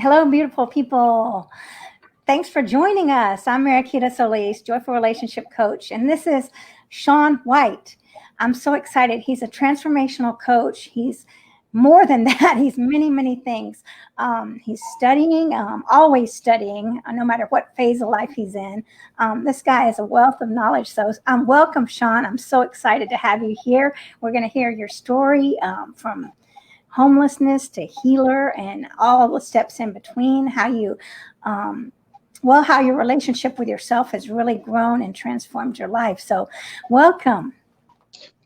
Hello, beautiful people. Thanks for joining us. I'm Mariquita Solis, Joyful Relationship Coach, and this is Shawn White. I'm so excited. He's a transformational coach. He's more than that. He's many, many things. He's studying, always studying, no matter what phase of life he's in. This guy is a wealth of knowledge. So welcome, Shawn. I'm so excited to have you here. We're going to hear your story from homelessness to healer and all the steps in between, um, how your relationship with yourself has really grown and transformed your life. So welcome.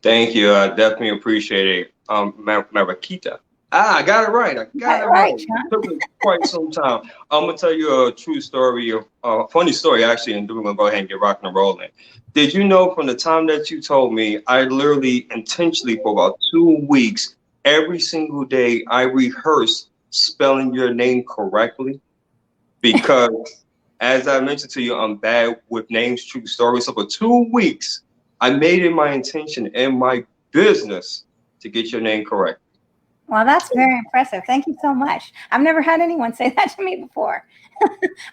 Thank you. I definitely appreciate it. Marakita. I got it right. I Got got it it right. right, It Shawn. took me quite some time. I'm gonna tell you a true story, a funny story actually, and then we're gonna go ahead and get rocking and rolling. Did you know from the time that you told me, I literally intentionally for about 2 weeks, every single day, I rehearsed spelling your name correctly because, as I mentioned to you, I'm bad with names, true story. So for 2 weeks, I made it my intention and my business to get your name correct. Well, that's very impressive. Thank you so much. I've never had anyone say that to me before,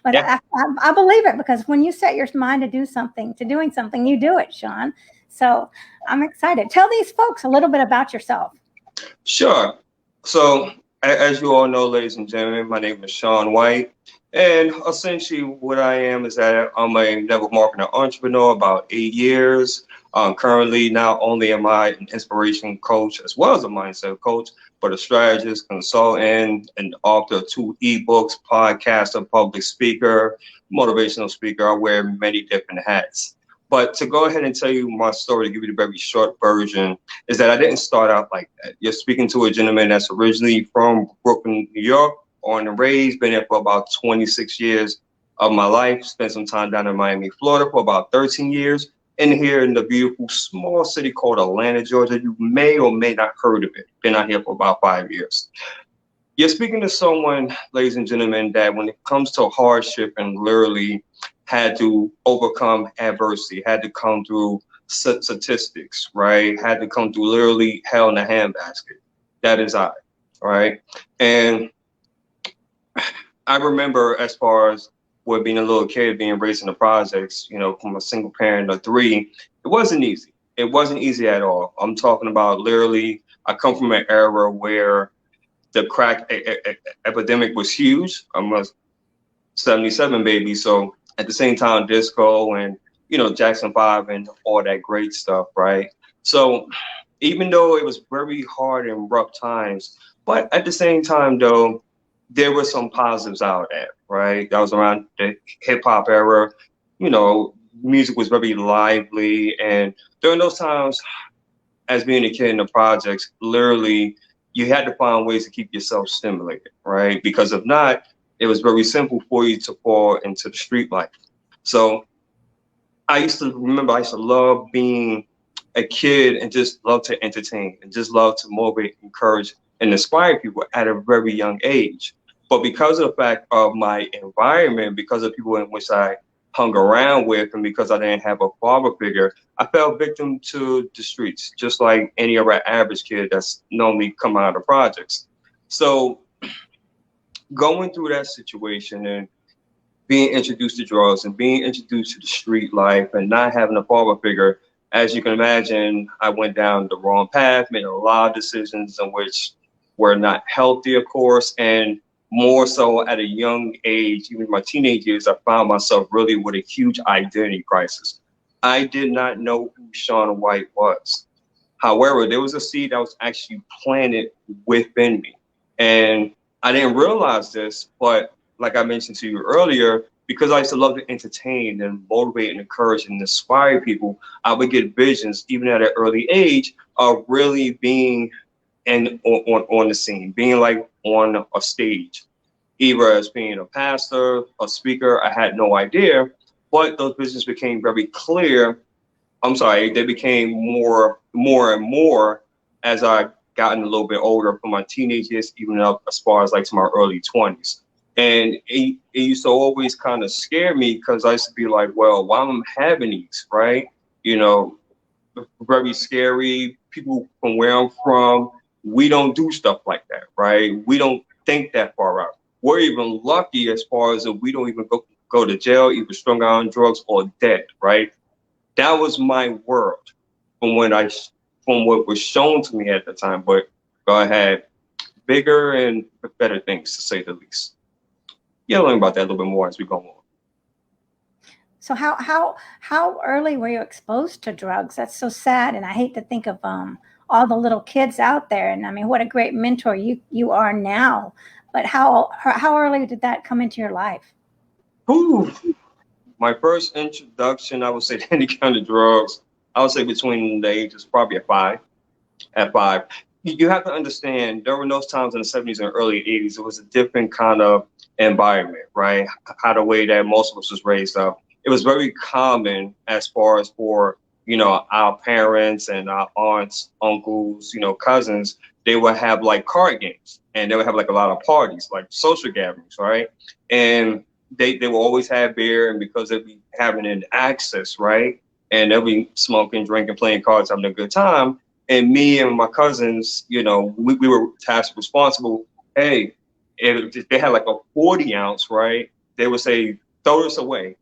but Yeah. I believe it because when you set your mind to do something, to doing something, you do it, Shawn. So I'm excited. Tell these folks a little bit about yourself. Sure. So, as you all know, ladies and gentlemen, my name is Shawn White. And essentially, what I am is that I'm a network marketing entrepreneur about 8 years. Currently, not only am I an inspiration coach as well as a mindset coach, but a strategist, consultant, and author of two ebooks, podcaster, public speaker, motivational speaker. I wear many different hats. But to go ahead and tell you my story, to give you the very short version, is that I didn't start out like that. You're speaking to a gentleman that's originally from Brooklyn, New York, born and raised, been there for about 26 years of my life, spent some time down in Miami, Florida for about 13 years, and here in the beautiful small city called Atlanta, Georgia. You may or may not heard of it. Been out here for about 5 years. You're speaking to someone, ladies and gentlemen, that when it comes to hardship and literally had to overcome adversity, had to come through statistics, right? Had to come through literally hell in a handbasket. That is I, right? And I remember as far as what being a little kid, being raised in the projects, from a single parent of three, it wasn't easy. It wasn't easy at all. I'm talking about literally, I come from an era where the crack epidemic was huge. I'm a 77 baby. So at the same time, disco and, Jackson 5 and all that great stuff, right? So even though it was very hard and rough times, but at the same time, though, there were some positives out of that, right? That was around the hip hop era. You know, music was very lively. And during those times, as being a kid in the projects, literally you had to find ways to keep yourself stimulated, right? Because if not, it was very simple for you to fall into the street life. So I used to love being a kid and just love to entertain and just love to motivate, encourage, and inspire people at a very young age. But because of the fact of my environment, because of people in which I hung around with, and because I didn't have a father figure, I fell victim to the streets, just like any other average kid that's normally come out of the projects. So going through that situation and being introduced to drugs and being introduced to the street life and not having a father figure, as you can imagine, I went down the wrong path, made a lot of decisions in which were not healthy, of course, and more so at a young age, even my teenage years, I found myself really with a huge identity crisis. I did not know who Shawn White was. However, there was a seed that was actually planted within me. And I didn't realize this, but like I mentioned to you earlier, because I used to love to entertain and motivate and encourage and inspire people, I would get visions even at an early age of really being on the scene, being like on a stage, either as being a pastor, a speaker. I had no idea, but those visions became very clear. I'm sorry, they became more and more as I gotten a little bit older, from my teenage years even up as far as like to my early 20s. And it used to always kind of scare me because I used to be like, well, why am I having these, right? You know, very scary. People from where I'm from, we don't do stuff like that, right? We don't think that far out. we're even lucky as far as if we don't even go to jail, either strung out on drugs or dead, right? That was my world from from what was shown to me at the time. But I had bigger and better things, to say the least. Yeah, learn about that a little bit more as we go on. So how early were you exposed to drugs? That's so sad, and I hate to think of all the little kids out there. And I mean, what a great mentor you are now. But how early did that come into your life? Whew. My first introduction, I would say, to any kind of drugs, I would say between the ages probably at 5. You have to understand during those times in the 70s and early 80s, it was a different kind of environment, right? How the way that most of us was raised up. It was very common as far as for, our parents and our aunts, uncles, cousins, they would have like card games and they would have like a lot of parties, like social gatherings, right? And they will always have beer, and because they'd be having an access, right? And they'll be smoking, drinking, playing cards, having a good time, and me and my cousins, we were tasked responsible. Hey, if they had like a 40 ounce, right? They would say, throw this away.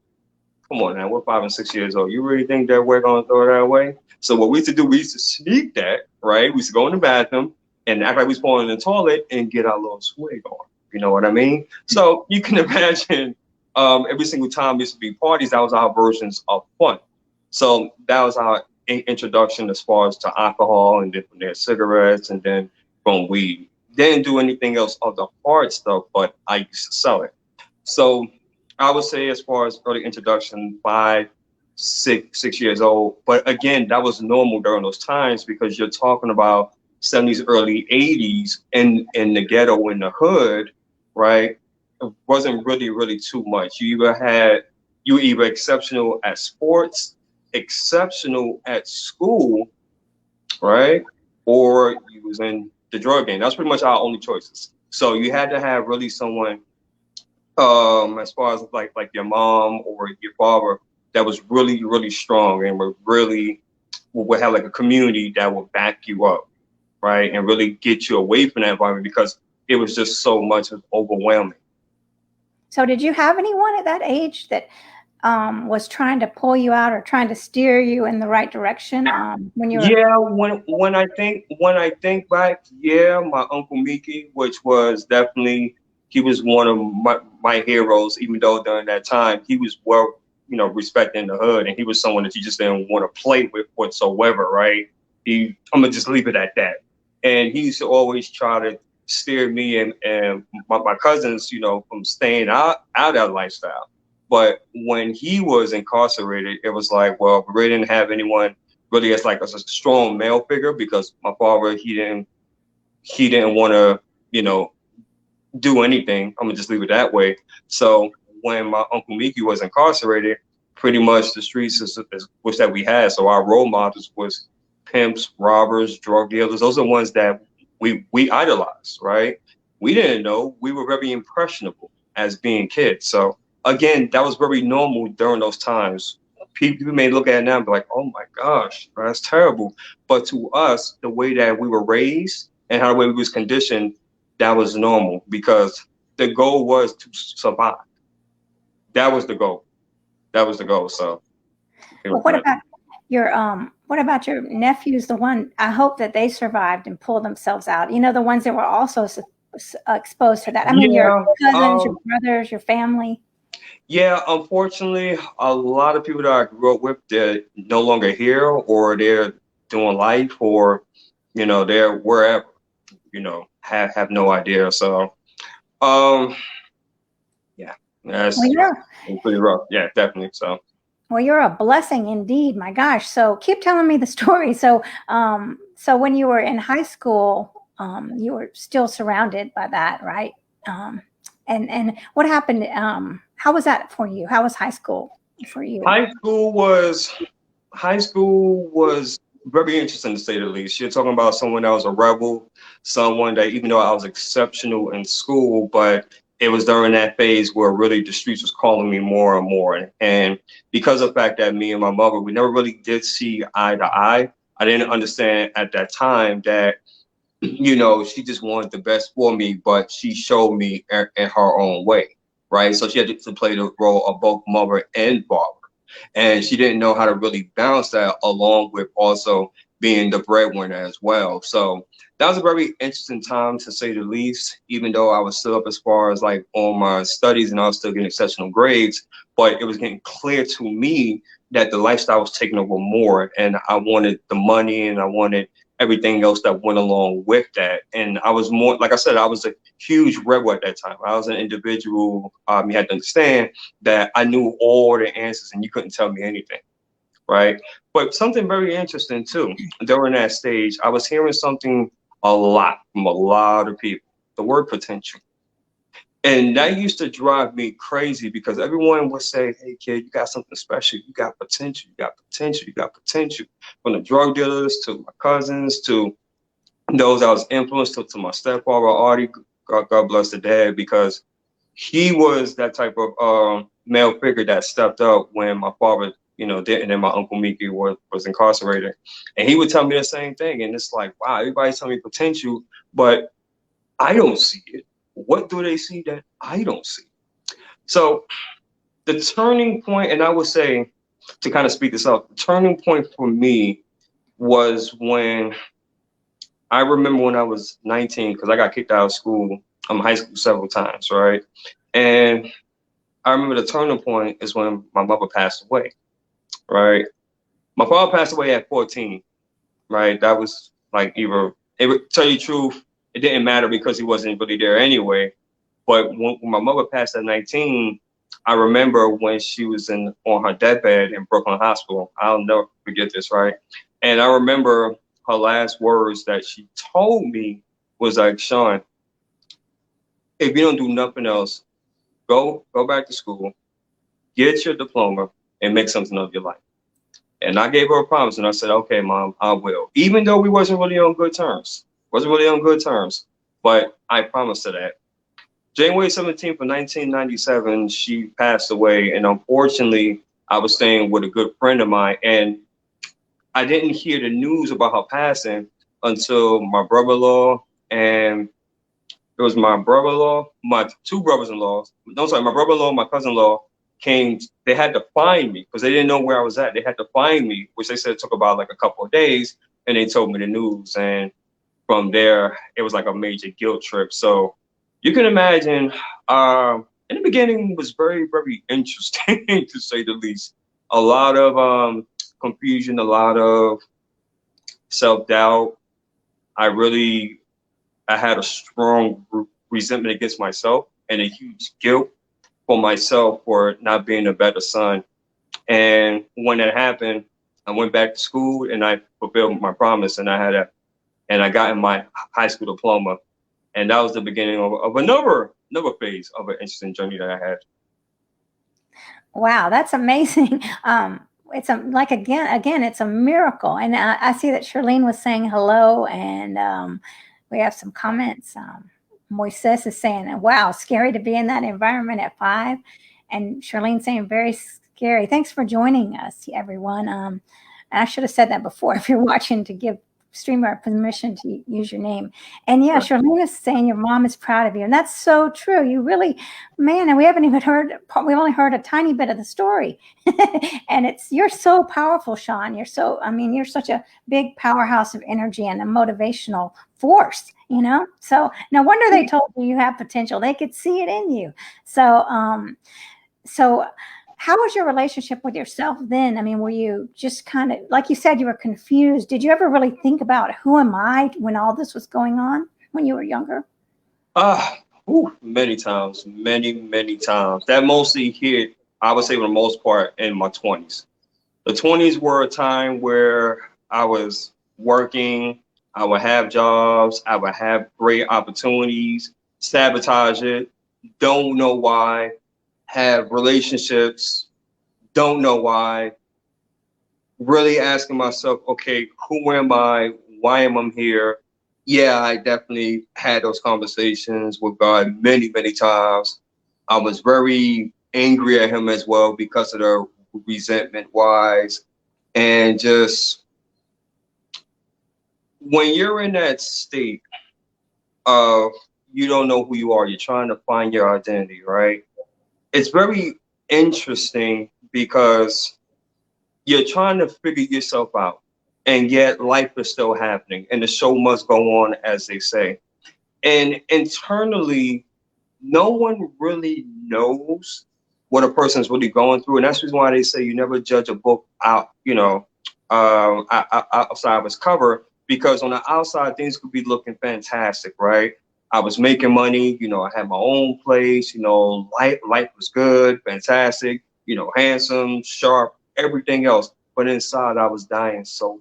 Come on now, we're 5 and 6 years old. You really think that we're going to throw that away? So what we used to do, we used to sneak that, right? We used to go in the bathroom and act like we was falling in the toilet and get our little swig on. You know what I mean? So you can imagine every single time there used to be parties, that was our versions of fun. So that was our introduction as far as to alcohol, and then from there cigarettes, and then from weed. Didn't do anything else of the hard stuff, but I used to sell it. So I would say as far as early introduction, 6 years old. But again, that was normal during those times because you're talking about 70s, early 80s in the ghetto, in the hood, right? It wasn't really too much. You were either exceptional at sports, exceptional at school, right? Or you was in the drug game. That's pretty much our only choices. So you had to have really someone, as far as like your mom or your father, that was really strong and would have like a community that would back you up, right? And really get you away from that environment because it was just so much, it was overwhelming. So did you have anyone at that age that was trying to pull you out or trying to steer you in the right direction when you were? Yeah, when I think back, yeah, my uncle Miki, which was definitely, he was one of my heroes. Even though during that time he was well, respected in the hood, and he was someone that you just didn't want to play with whatsoever, right? I'm gonna just leave it at that. And he used to always try to steer me and my cousins, from staying out of that lifestyle. But when he was incarcerated, it was like, well, we really didn't have anyone really as like as a strong male figure because my father, he didn't want to, do anything. I'm gonna just leave it that way. So when my uncle Miki was incarcerated, pretty much the streets is which that we had. So our role models was pimps, robbers, drug dealers. Those are the ones that we idolized, right? We didn't know, we were very impressionable as being kids. So again, that was very normal during those times. People may look at it now and be like, "Oh my gosh, that's terrible." But to us, the way that we were raised and how the way we was conditioned, that was normal because the goal was to survive. That was the goal. That was the goal. So, Well, what about your nephews? The one I hope that they survived and pulled themselves out. You know, the ones that were also exposed to that. I mean, your yeah, cousins, your brothers, your family. yeah. Unfortunately, a lot of people that I grew up with, they're no longer here, or they're doing life, or they're wherever. Have no idea. So, um, yeah, Well, that's you're pretty rough. Yeah, definitely. So. well, you're a blessing indeed. My gosh. So keep telling me the story. So when you were in high school, you were still surrounded by that, right? Um, and what happened? How was that for you? How was high school for you? High school was very interesting, to say the least. You're talking about someone that was a rebel, someone that, even though I was exceptional in school, but it was during that phase where really the streets was calling me more and more. And because of the fact that me and my mother, we never really did see eye to eye, I didn't understand at that time that you know, she just wanted the best for me, but she showed me in her own way, right? So she had to play the role of both mother and father. And she didn't know how to really balance that along with also being the breadwinner as well. So that was a very interesting time to say the least, even though I was still up as far as like on my studies and I was still getting exceptional grades, but it was getting clear to me that the lifestyle was taking over more and I wanted the money and I wanted everything else that went along with that. And I was more, like I said, I was a huge rebel at that time. I was an individual. You had to understand that I knew all the answers and you couldn't tell me anything, right? But something very interesting too, during that stage, I was hearing something a lot from a lot of people, the word potential. And that used to drive me crazy because everyone would say, hey, kid, you got something special. You got potential. You got potential. You got potential. From the drug dealers to my cousins to those I was influenced to my stepfather, Artie, God bless the dad, because he was that type of male figure that stepped up when my father, you know, didn't, and my uncle Miki was incarcerated. And he would tell me the same thing. And it's like, wow, everybody's telling me potential, but I don't see it. What do they see that I don't see? So the turning point, and I would say, to kind of speak this up, the turning point for me was when I remember when I was 19, because I got kicked out of school, high school several times, right? And I remember the turning point is when my mother passed away, right? My father passed away at 14, right? That was like either, it would tell you the truth, it didn't matter because he wasn't really there anyway. But when my mother passed at 19, I remember when she was on her deathbed in Brooklyn Hospital. I'll never forget this, right? And I remember her last words that she told me was like, Shawn, if you don't do nothing else, go back to school, get your diploma, and make something of your life. And I gave her a promise, and I said, okay, Mom, I will. Even though we wasn't really on good terms, but I promised her that. January 17th of 1997, she passed away, and unfortunately, I was staying with a good friend of mine, and I didn't hear the news about her passing until my brother-in-law and it was my brother-in-law, my two brothers-in-law. No, sorry, my brother-in-law, my cousin-in-law came. They had to find me because they didn't know where I was at. They had to find me, which they said took about like a couple of days, and they told me the news. And from there, it was like a major guilt trip. So you can imagine. In the beginning, was very, very interesting to say the least. A lot of confusion, a lot of self-doubt. I really I had a strong resentment against myself and a huge guilt for myself for not being a better son. And when that happened, I went back to school and I fulfilled my promise and I got in my high school diploma. And that was the beginning of another phase of an interesting journey that I had. Wow, that's amazing. It's a like again, it's a miracle. And I see that Charlene was saying hello, and we have some comments. Moises is saying, "Wow, scary to be in that environment at 5," and Charlene saying, "Very scary." Thanks for joining us, everyone. And I should have said that before. If you're watching, to give StreamYard permission to use your name. And yeah, Right. Charlene is saying your mom is proud of you, and that's so true. You really, man, and we haven't even heard. We've only heard a tiny bit of the story, and you're so powerful, Shawn. You're so. I mean, you're such a big powerhouse of energy and a motivational force. So no wonder they told you have potential. They could see it in you. So how was your relationship with yourself then? I mean, were you just kind of, like you said, you were confused? Did you ever really think about who am I when all this was going on when you were younger? Ah, many times, many times. That mostly hit, I would say, for the most part, in my 20s. The 20s were a time where I was working, I would have jobs, I would have great opportunities, sabotage it, don't know why, have relationships, don't know why, really asking myself, okay, who am I? Why am I here? Yeah, I definitely had those conversations with God many times. I was very angry at him as well because of the resentment wise and just when you're in that state of you don't know who you are, you're trying to find your identity, right? It's very interesting because you're trying to figure yourself out, and yet life is still happening, and the show must go on, as they say. And internally, no one really knows what a person's really going through, and that's the reason why they say you never judge a book out, outside of its cover, because on the outside things could be looking fantastic, right? I was making money, I had my own place, life was good, fantastic, handsome, sharp, everything else. But inside I was dying so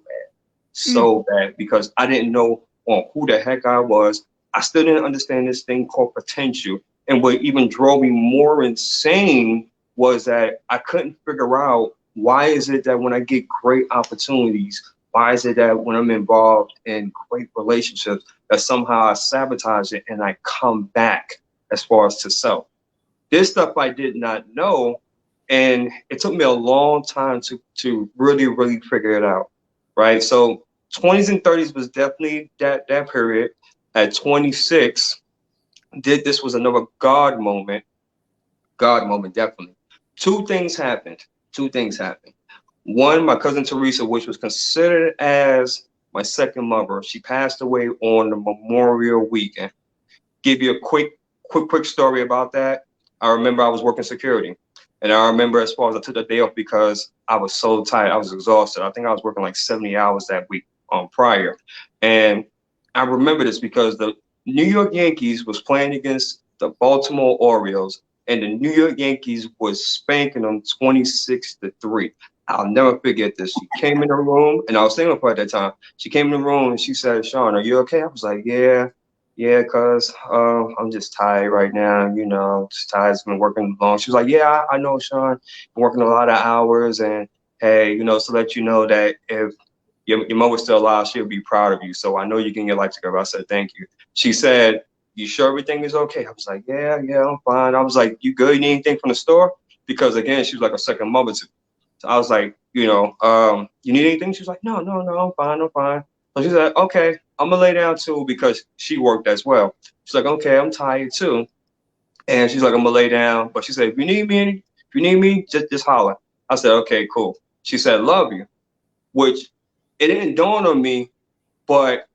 bad, because I didn't know who the heck I was. I still didn't understand this thing called potential. And what even drove me more insane was that I couldn't figure out, why is it that when I get great opportunities, why is it that when I'm involved in great relationships, that somehow I sabotage it and I come back as far as to self? This stuff I did not know. And it took me a long time to really, really figure it out. Right. So 20s and 30s was definitely that period. At 26, this was another God moment. God moment, definitely. Two things happened. Two things happened. One, my cousin Teresa, which was considered as my second mother, she passed away on the Memorial weekend. Give you a quick story about that. I remember I was working security, and I remember, as far as, I took the day off because I was so tired. I was exhausted. I think I was working like 70 hours that week prior. And I remember this because the New York Yankees was playing against the Baltimore Orioles, and the New York Yankees was spanking them 26-3. I'll never forget this. She came in the room, and I was staying with her at that time. She came in the room and she said, "Shawn, are you okay?" I was like, yeah, cuz I'm just tired right now, just tired. It's been working long. She was like, "Yeah, I know, Shawn. Been working a lot of hours, and hey, so let you know that if your mother's still alive, she'll be proud of you. So I know you're getting your life together." I said, "Thank you." She said, "You sure everything is okay?" I was like, yeah, I'm fine. I was like, "You good? You need anything from the store?" Because again, she was like a second mother to me. So I was like, "You need anything?" She was like, no, I'm fine, I'm fine. So she said, "Okay, I'm gonna lay down too," because she worked as well. She's like, "Okay, I'm tired too." And she's like, "I'm gonna lay down." But she said, if you need me, just holler." I said, "Okay, cool." She said, "Love you," which it didn't dawn on me, but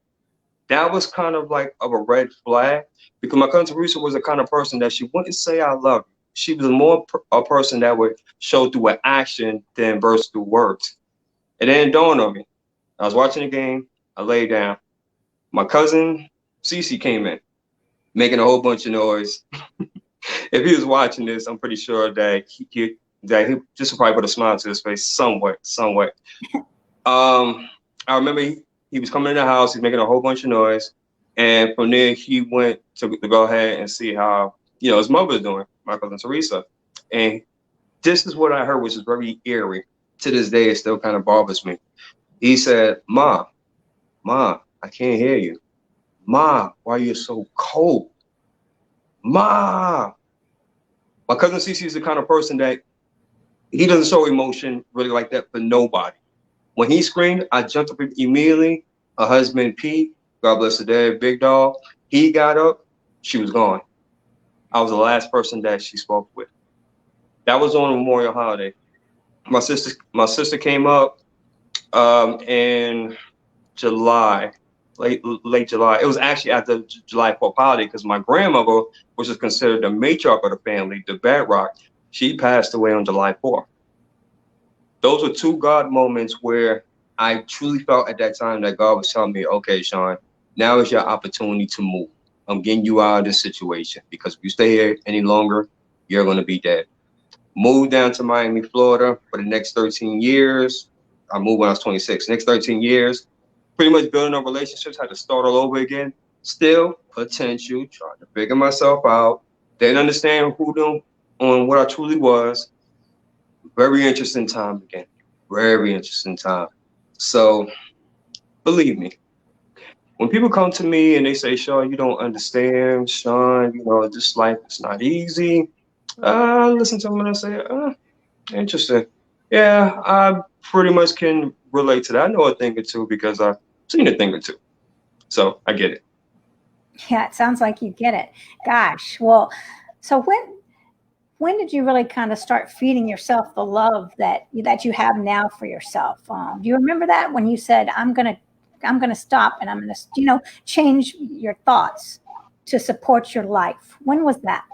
that was kind of like of a red flag, because my cousin Teresa was the kind of person that she wouldn't say "I love you." She was more a person that would show through an action than verse through words. It didn't dawn on me. I was watching the game. I laid down. My cousin Cece came in, making a whole bunch of noise. If he was watching this, I'm pretty sure that he just probably put a smile to his face somewhat. I remember he was coming in the house. He's making a whole bunch of noise, and from there he went to go ahead and see how his mother was doing, my cousin Teresa. And this is what I heard, which is very eerie. To this day, it still kind of bothers me. He said, Ma, I can't hear you. Ma, why are you so cold? Ma." My cousin Cece is the kind of person that he doesn't show emotion really like that for nobody. When he screamed, I jumped up immediately. Her husband, Pete, God bless the dead, big dog, he got up. She was gone. I was the last person that she spoke with. That was on a Memorial holiday. My sister came up in July, late July. It was actually after July 4th holiday, because my grandmother, which is considered the matriarch of the family, the bedrock, she passed away on July 4th. Those were two God moments where I truly felt at that time that God was telling me, "Okay, Shawn, now is your opportunity to move. I'm getting you out of this situation, because if you stay here any longer, you're going to be dead." Moved down to Miami, Florida for the next 13 years. I moved when I was 26. Next 13 years, pretty much building up relationships, had to start all over again. Still potential, trying to figure myself out. Didn't understand on what I truly was. Very interesting time again. Very interesting time. So believe me, when people come to me and they say, "Shawn, you don't understand, Shawn, this life is not easy," I listen to them and I say, interesting. Yeah, I pretty much can relate to that. I know a thing or two because I've seen a thing or two. So I get it. Yeah, it sounds like you get it. Gosh. Well, so when did you really kind of start feeding yourself the love that you have now for yourself? Do you remember that when you said, I'm gonna stop and I'm gonna, change your thoughts to support your life? When was that?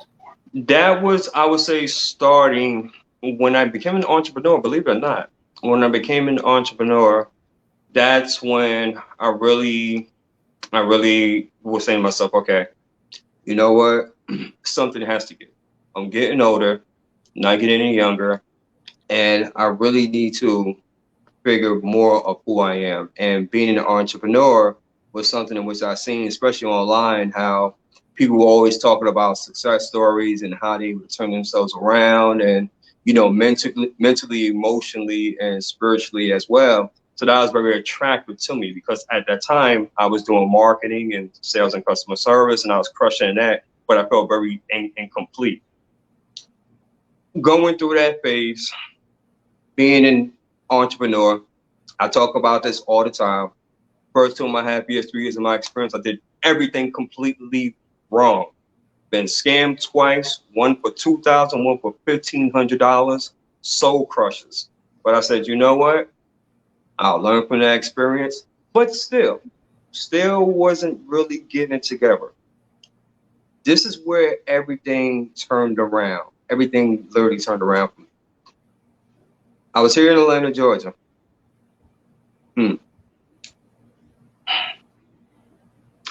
That was, I would say, starting when I became an entrepreneur, believe it or not. When I became an entrepreneur, that's when I really was saying to myself, okay, you know what? Something has to give. I'm getting older, not getting any younger, and I really need to figure more of who I am. And being an entrepreneur was something in which I've seen, especially online, how people were always talking about success stories and how they would turn themselves around and, mentally, emotionally, and spiritually as well. So that was very attractive to me because at that time I was doing marketing and sales and customer service and I was crushing that, but I felt very incomplete. Going through that phase, being an entrepreneur, I talk about this all the time. First 2.5 years, 3 years of my experience, I did everything completely wrong. Been scammed twice, one for 2,000, one for $1,500, soul crushes. But I said, you know what? I'll learn from that experience. But still wasn't really getting it together. This is where everything turned around. Everything literally turned around for me. I was here in Atlanta, Georgia. Hmm.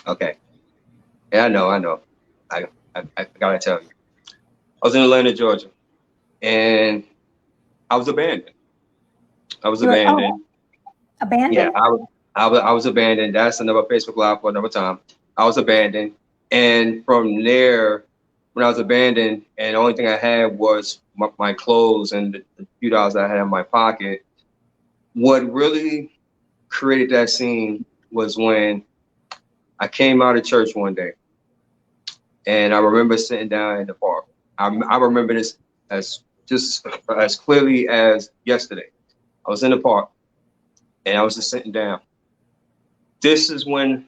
Okay. Yeah, I know. I gotta tell you. I was in Atlanta, Georgia, and I was abandoned. I was You were, abandoned. Yeah, abandoned? I was abandoned. That's another Facebook Live for another time. I was abandoned, and from there, when I was abandoned, and the only thing I had was my clothes and the few dollars I had in my pocket. What really created that scene was when I came out of church one day, and I remember sitting down in the park. I remember this as just as clearly as yesterday. I was in the park, and I was just sitting down. This is when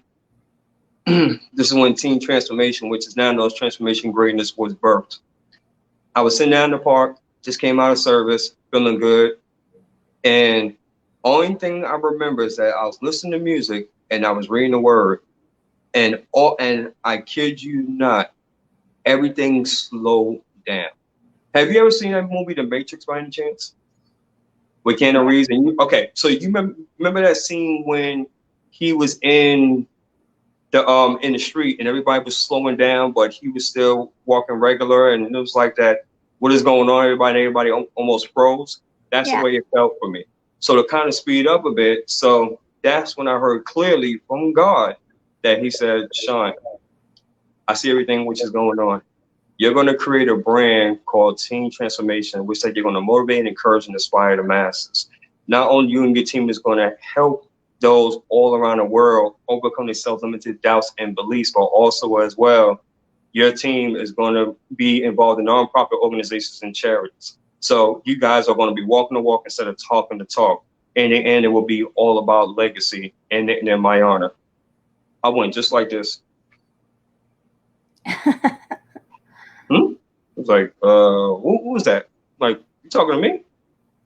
Teen Transformation, which is now known as Transformation Greatness, was birthed. I was sitting down in the park, just came out of service, feeling good, and only thing I remember is that I was listening to music and I was reading the word, and I kid you not, everything slowed down. Have you ever seen that movie, The Matrix, by any chance? With Keanu Reeves? Okay, so you remember that scene when he was in the street and everybody was slowing down, but he was still walking regular, and it was like that. What is going on? Everybody almost froze. That's the Yeah. way it felt for me. So to kind of speed up a bit, so that's when I heard clearly from God that He said, "Shawn, I see everything which is going on. You're going to create a brand called Teen Transformation, which said you're going to motivate, encourage, and inspire the masses. Not only you and your team is going to help those all around the world overcome their self-limited doubts and beliefs, but also as well, your team is going to be involved in nonprofit organizations and charities. So you guys are going to be walking the walk instead of talking the talk. In the end, it will be all about legacy and in my honor." I went just like this. Hmm? It was like, who was that? Like, you talking to me?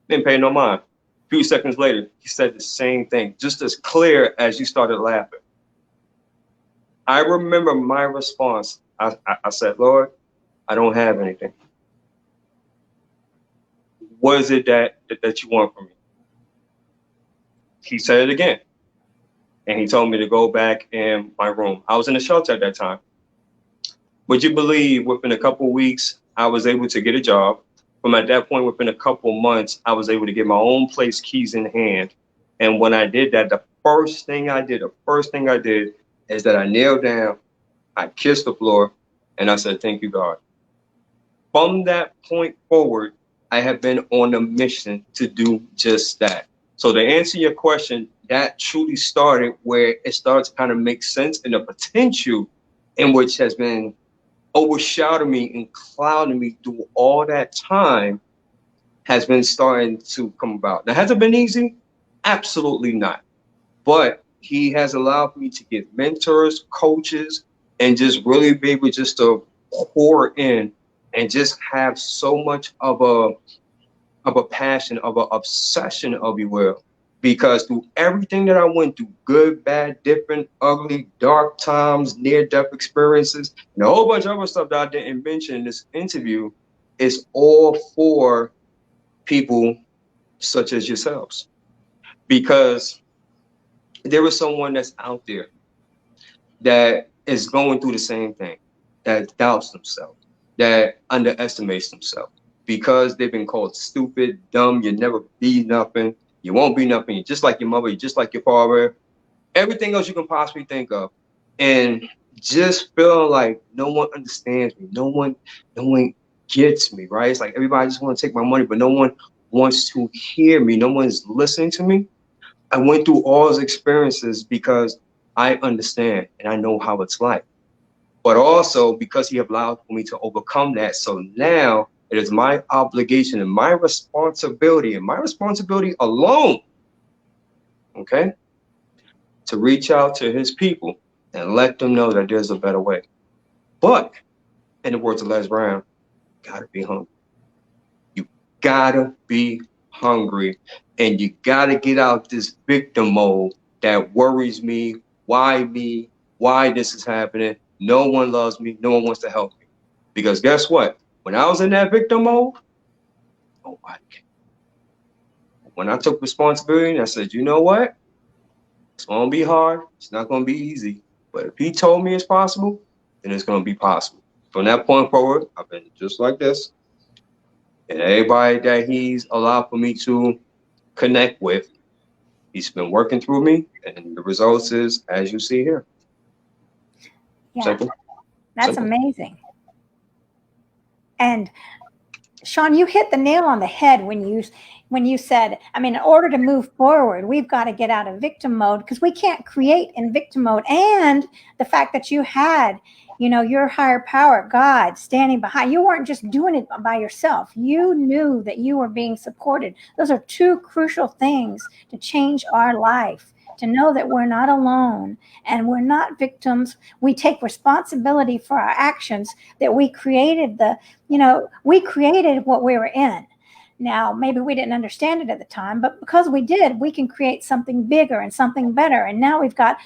Didn't pay no mind. A few seconds later, he said the same thing, just as clear as you started laughing. I remember my response. I said, "Lord, I don't have anything. What is it that you want from me?" He said it again, and he told me to go back in my room. I was in a shelter at that time. Would you believe within a couple of weeks, I was able to get a job? From at that point, within a couple of months, I was able to get my own place, keys in hand. And when I did that, the first thing I did is that I knelt down, I kissed the floor, and I said, "Thank you, God." From that point forward, I have been on a mission to do just that. So to answer your question, that truly started where it started to kind of make sense, and the potential in which has been overshadowing me and clouding me through all that time has been starting to come about. Now, has it been easy? Absolutely not. But he has allowed me to get mentors, coaches, and just really be able just to pour in and just have so much of a passion, of an obsession, of you will. Because through everything that I went through, good, bad, different, ugly, dark times, near-death experiences, and a whole bunch of other stuff that I didn't mention in this interview, is all for people such as yourselves. Because there is someone that's out there that is going through the same thing, that doubts themselves, that underestimates themselves because they've been called stupid, dumb, you never be nothing, you won't be nothing, you're just like your mother, you're just like your father, everything else you can possibly think of. And just feeling like no one understands me, no one gets me, right? It's like everybody just want to take my money, but no one wants to hear me, no one's listening to me. I went through all those experiences because I understand and I know how it's like. But also because he allowed for me to overcome that. So now it is my obligation and my responsibility alone, okay, to reach out to his people and let them know that there's a better way. But in the words of Les Brown, gotta be hungry. You gotta be hungry, and you gotta get out this victim mode that worries me. Why me? Why this is happening? No one loves me. No one wants to help me. Because guess what? When I was in that victim mode, nobody cared. When I took responsibility and I said, you know what? It's gonna be hard. It's not gonna be easy. But if he told me it's possible, then it's gonna be possible. From that point forward, I've been just like this. And everybody that he's allowed for me to connect with, he's been working through me, and the results is as you see here. Yeah, Simple. that's Simple. amazing. And Shawn, you hit the nail on the head when you said, I mean, in order to move forward, we've got to get out of victim mode because we can't create in victim mode. And the fact that you had, you know, your higher power, God, standing behind you, weren't just doing it by yourself. You knew that you were being supported. Those are two crucial things to change our life. To know that we're not alone and we're not victims. We take responsibility for our actions, that we created we created what we were in. Now, maybe we didn't understand it at the time, but because we did, we can create something bigger and something better. And now we've got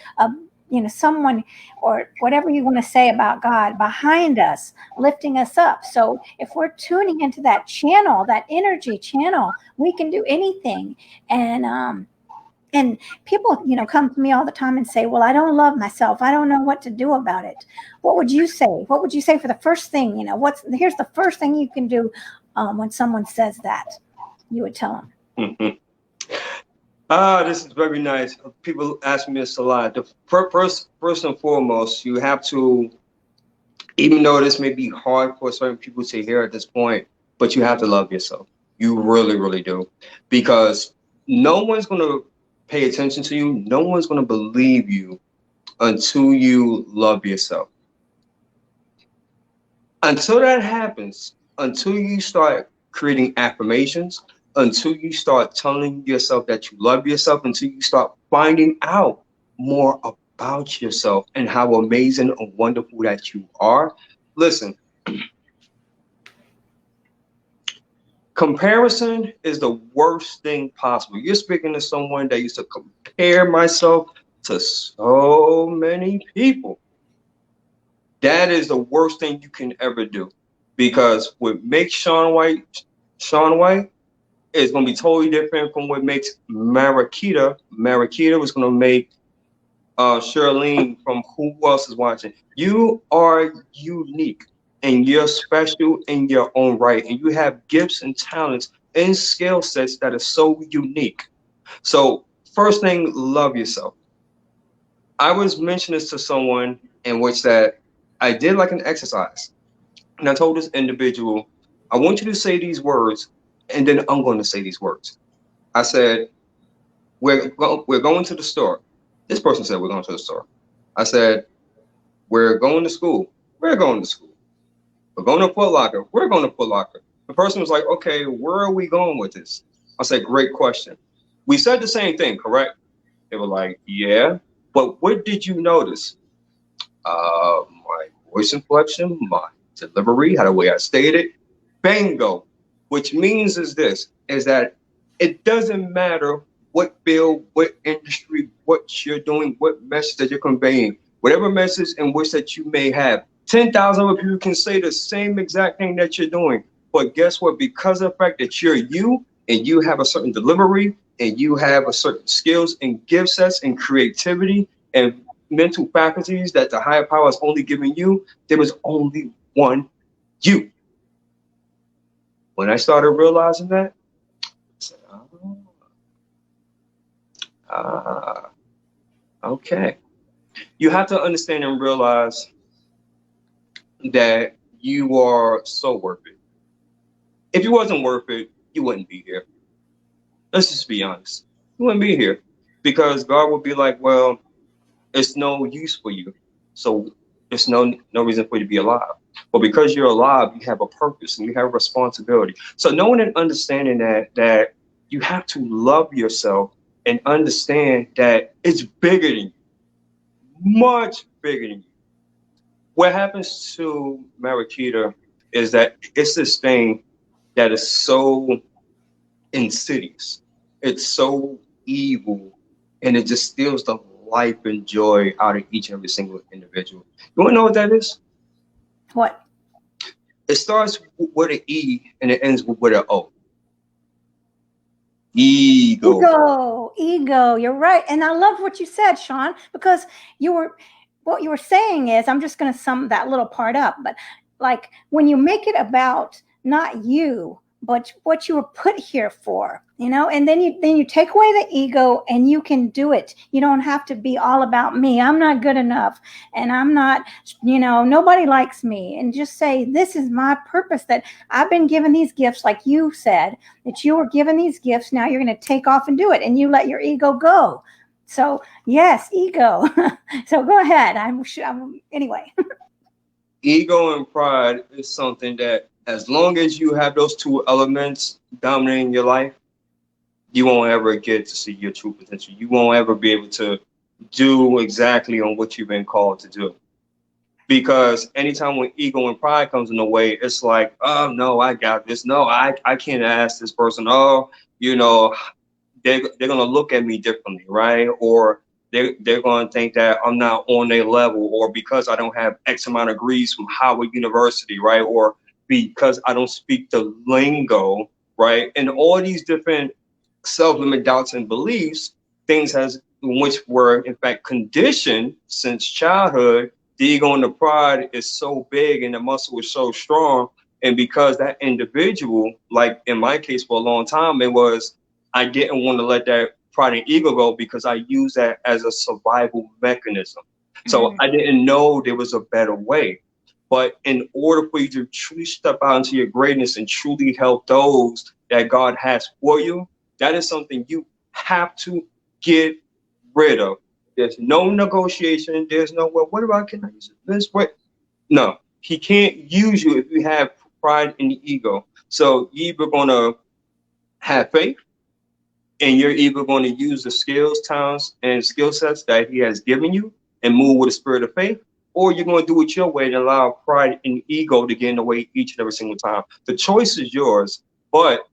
someone or whatever you want to say about God behind us, lifting us up. So if we're tuning into that channel, that energy channel, we can do anything. And people, come to me all the time and say, well, I don't love myself. I don't know what to do about it. What would you say? What would you say for the first thing? Here's the first thing you can do when someone says that, you would tell them. This is very nice. People ask me this a lot. The first and foremost, you have to, even though this may be hard for certain people to hear at this point, but you have to love yourself. You really, really do. Because no one's going to pay attention to you. No one's going to believe you until you love yourself. Until that happens, until you start creating affirmations, until you start telling yourself that you love yourself, until you start finding out more about yourself and how amazing and wonderful that you are. Listen, comparison is the worst thing possible. You're speaking to someone that used to compare myself to so many people. That is the worst thing you can ever do. Because what makes Shawn White is going to be totally different from what makes Marakita. Marakita was going to make Charlene from Who Else Is Watching. You are unique and you're special in your own right. And you have gifts and talents and skill sets that are so unique. So first thing, love yourself. I was mentioning this to someone in which that I did like an exercise. And I told this individual, I want you to say these words, and then I'm going to say these words. I said, we're going to the store. This person said, we're going to the store. I said, we're going to school. We're going to school. We're going to Foot Locker. We're going to Foot Locker. The person was like, okay, where are we going with this? I said, great question. We said the same thing, correct? They were like, yeah. But what did you notice? My voice inflection, my delivery, how the way I stated, bingo. Which means is that it doesn't matter what field, what industry, what you're doing, what message that you're conveying, whatever message in which that you may have. 10,000 other people can say the same exact thing that you're doing. But guess what? Because of the fact that you're you and you have a certain delivery and you have a certain skills and gift sets and creativity and mental faculties that the higher power is only giving you, there was only one you. When I started realizing that, I said, ah, okay. You have to understand and realize that you are so worth it. If you wasn't worth it, you wouldn't be here. Let's just be honest. You wouldn't be here because God would be like, well, it's no use for you. So there's no reason for you to be alive. But because you're alive, you have a purpose and you have a responsibility. So knowing and understanding that you have to love yourself and understand that it's bigger than you, much bigger than you. What happens to Marakita is that it's this thing that is so insidious. It's so evil, and it just steals the life and joy out of each and every single individual. You want to know what that is? What? It starts with an E and it ends with an O. Ego. Ego. You're right. And I love what you said, Shawn, because what you were saying is, I'm just going to sum that little part up, but like when you make it about not you, but what you were put here for, and then you take away the ego and you can do it. You don't have to be all about me. I'm not good enough and I'm not, nobody likes me, and just say, this is my purpose, that I've been given these gifts, like you said, that you were given these gifts. Now you're going to take off and do it, and you let your ego go. So yes, ego. So go ahead. Anyway. Ego and pride is something that, as long as you have those two elements dominating your life, you won't ever get to see your true potential. You won't ever be able to do exactly on what you've been called to do. Because anytime when ego and pride comes in the way, it's like, oh no, I got this. No, I can't ask this person. Oh, they're gonna look at me differently, right? Or they're gonna think that I'm not on their level, or because I don't have X amount of degrees from Howard University, right? Or because I don't speak the lingo, right? And all these different self-limit doubts and beliefs, things has which were in fact conditioned since childhood. The ego and the pride is so big and the muscle is so strong. And because that individual, like in my case for a long time, it was, I didn't want to let that pride and ego go because I used that as a survival mechanism. So I didn't know there was a better way. But in order for you to truly step out into your greatness and truly help those that God has for you, that is something you have to get rid of. There's no negotiation. There's no, well, what about, can I use it this way? No, he can't use you if you have pride and ego. So you're either going to have faith, and you're either going to use the skills, talents, and skill sets that he has given you and move with a spirit of faith, or you're going to do it your way and allow pride and ego to get in the way each and every single time. The choice is yours, but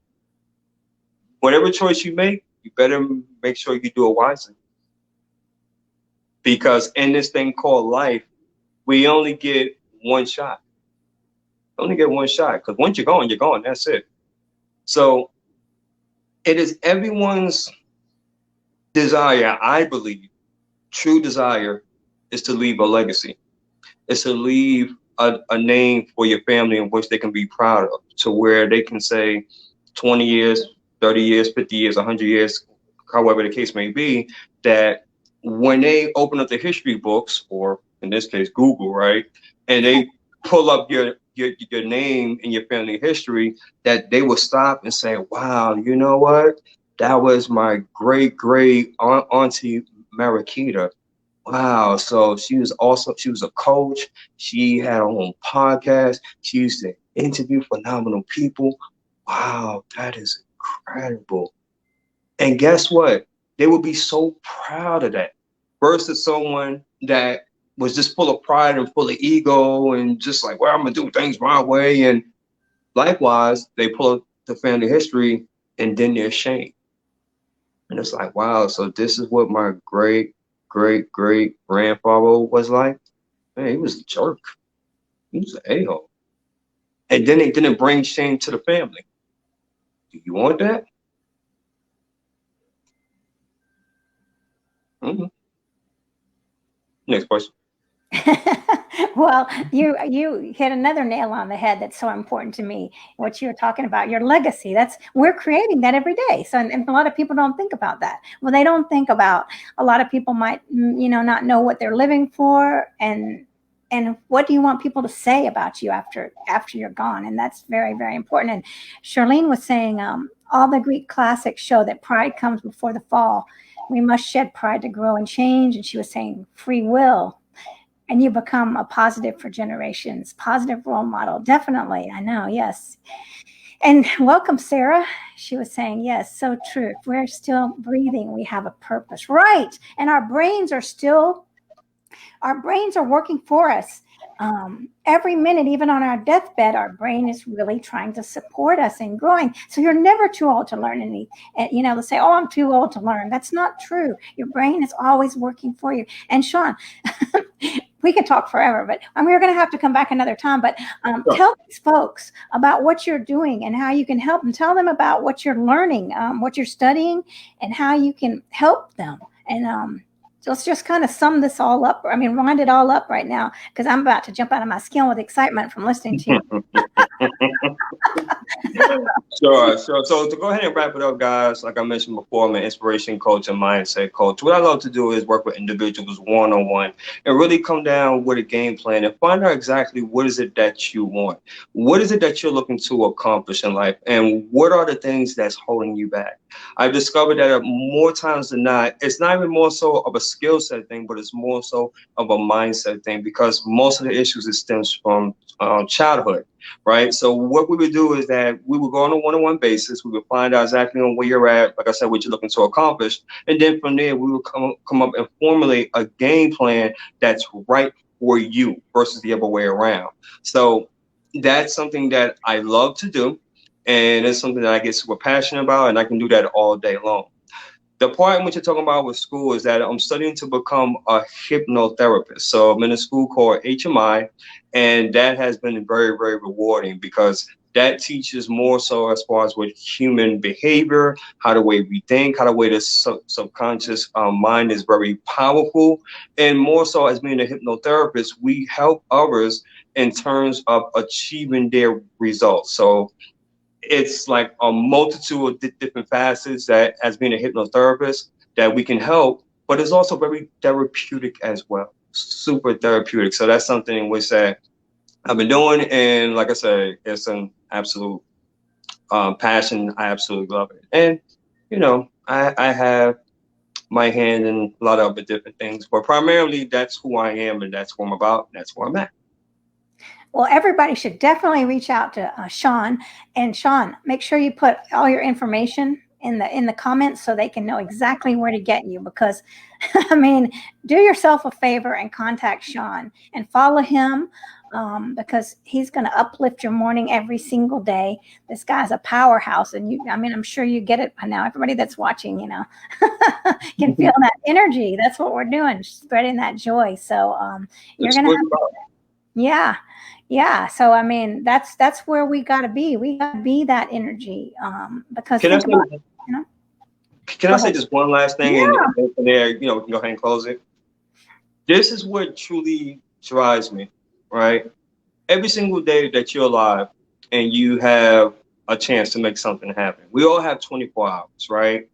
whatever choice you make, you better make sure you do it wisely. Because in this thing called life, we only get one shot. Only get one shot. Because once you're gone, you're gone. That's it. So it is everyone's desire, I believe, true desire, is to leave a legacy. It's to leave a name for your family in which they can be proud of, to where they can say 20 years, 30 years, 50 years, 100 years, however the case may be, that when they open up the history books, or in this case, Google, right, and they pull up your name and your family history, that they will stop and say, wow, you know what? That was my great auntie Marakita. Wow. So she was a coach. She had her own podcast. She used to interview phenomenal people. Wow, that is incredible. And guess what? They would be so proud of that versus someone that was just full of pride and full of ego and just like, well, I'm gonna do things my way. And likewise, they pull up the family history and then they're ashamed. And it's like, wow, so this is what my great grandfather was like. Man, he was a jerk. He was an a-hole. And then they didn't bring shame to the family. Do you want that? Mm-hmm. Next question. Well, you hit another nail on the head that's so important to me. What you were talking about, your legacy. That's we're creating that every day. So, and a lot of people don't think about that. Well, they don't think about. A lot of people might, not know what they're living for, and what do you want people to say about you after you're gone? And that's very, very important. And Charlene was saying, all the Greek classics show that pride comes before the fall. We must shed pride to grow and change. And she was saying free will. And you become a positive for generations, positive role model. Definitely. I know. Yes. And welcome, Sarah. She was saying, yes, so true. If we're still breathing, we have a purpose. Right. And our brains are working for us. Every minute, even on our deathbed, our brain is really trying to support us in growing. So you're never too old to learn any, they say, oh, I'm too old to learn. That's not true. Your brain is always working for you. And Shawn, we could talk forever, but we're going to have to come back another time. But tell these folks about what you're doing and how you can help them. Tell them about what you're learning, what you're studying, and how you can help them. And let's just kind of sum this all up. Wind it all up right now, because I'm about to jump out of my skin with excitement from listening to you. Sure. So to go ahead and wrap it up, guys, like I mentioned before, I'm an inspiration coach and mindset coach. What I love to do is work with individuals one-on-one and really come down with a game plan and find out exactly what is it that you want. What is it that you're looking to accomplish in life? And what are the things that's holding you back? I've discovered that more times than not, it's not even more so of a skill set thing, but it's more so of a mindset thing, because most of the issues it stems from childhood. Right. So what we would do is that we would go on a one-on-one basis. We would find out exactly on where you're at, like I said, what you're looking to accomplish. And then from there, we would come up and formulate a game plan that's right for you versus the other way around. So that's something that I love to do. And it's something that I get super passionate about, and I can do that all day long. The part in which you're talking about with school is that I'm studying to become a hypnotherapist. So I'm in a school called HMI, and that has been very, very rewarding, because that teaches more so as far as with human behavior, how the way we think, how the way the subconscious mind is very powerful. And more so as being a hypnotherapist, we help others in terms of achieving their results. So it's like a multitude of different facets that, as being a hypnotherapist, that we can help, but it's also very therapeutic as well, super therapeutic. So that's something in which that I've been doing, and like I said, it's an absolute passion. I absolutely love it, and I have my hand in a lot of other different things, but primarily that's who I am, and that's what I'm about, and that's where I'm at. Well, everybody should definitely reach out to Shawn. And Shawn, make sure you put all your information in the comments so they can know exactly where to get you. Because, do yourself a favor and contact Shawn and follow him, because he's going to uplift your morning every single day. This guy's a powerhouse, and I'm sure you get it by now. Everybody that's watching, can feel that energy. That's what we're doing, spreading that joy. So you're going to have, yeah. Yeah. So, that's where we got to be. We got to be that energy. Because can I say just one last thing? Yeah. And from there, we can go ahead and close it. This is what truly drives me, right? Every single day that you're alive and you have a chance to make something happen. We all have 24 hours, right?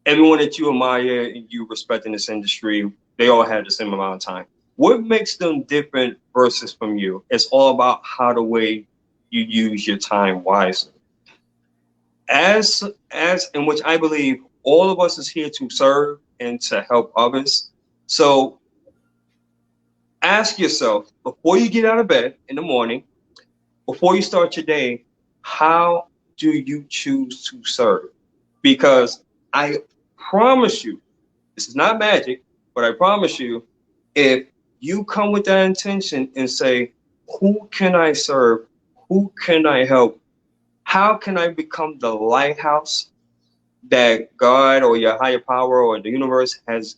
Everyone that you admire and you respect in this industry, they all have the same amount of time. What makes them different versus from you? It's all about how the way you use your time wisely. As in which I believe all of us is here to serve and to help others. So ask yourself, before you get out of bed in the morning, before you start your day, how do you choose to serve? Because I promise you, this is not magic. But I promise you, if you come with that intention and say, who can I serve? Who can I help? How can I become the lighthouse that God or your higher power or the universe has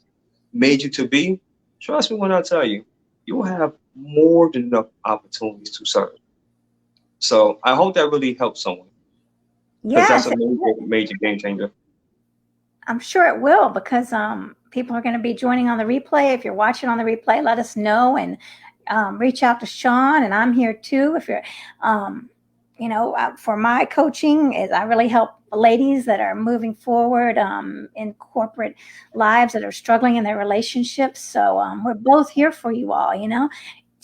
made you to be? Trust me when I tell you, you will have more than enough opportunities to serve. So I hope that really helps someone because that's Yes, a major, major game changer. I'm sure it will because people are going to be joining on the replay. If you're watching on the replay, let us know and reach out to Shawn. And I'm here too. If you're, for my coaching, is I really help ladies that are moving forward in corporate lives that are struggling in their relationships. So we're both here for you all.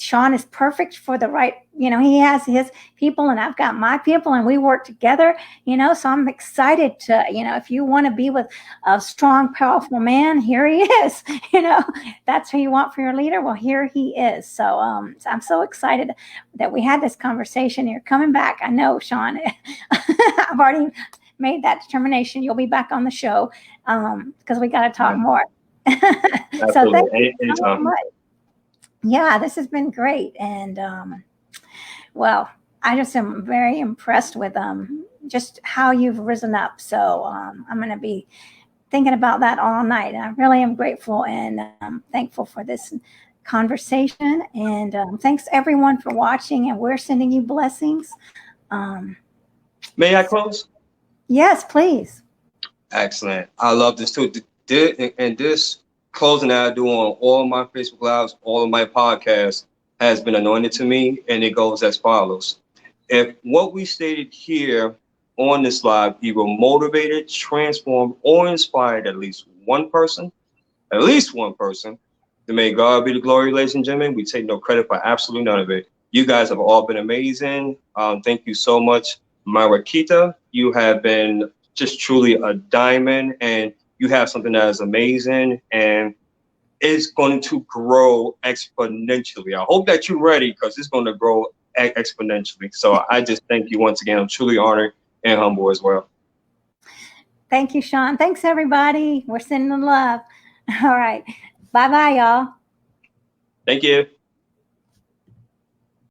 Shawn is perfect for the right, he has his people and I've got my people and we work together, so I'm excited to, if you want to be with a strong, powerful man, here he is, that's who you want for your leader. Well, here he is. So, so I'm so excited that we had this conversation. You're coming back. I know, Shawn, I've already made that determination. You'll be back on the show because we got to talk more. So thank you so much. Yeah, this has been great. And well, I just am very impressed with just how you've risen up. So I'm going to be thinking about that all night. And I really am grateful and thankful for this conversation. And thanks everyone for watching. And we're sending you blessings. May I close? Yes, please. Excellent. I love this too. And this closing that I do on all my Facebook Lives, all of my podcasts has been anointed to me, and it goes as follows. If what we stated here on this live either motivated, transformed, or inspired at least one person, then may God be the glory, ladies and gentlemen. We take no credit for absolutely none of it. You guys have all been amazing. Thank you so much, Marakita. You have been just truly a diamond, and you have something that is amazing and it's going to grow exponentially. I hope that you're ready because it's going to grow exponentially. So I just thank you once again. I'm truly honored and humble as well. Thank you, Shawn. Thanks, everybody. We're sending the love. All right. Bye-bye, y'all. Thank you.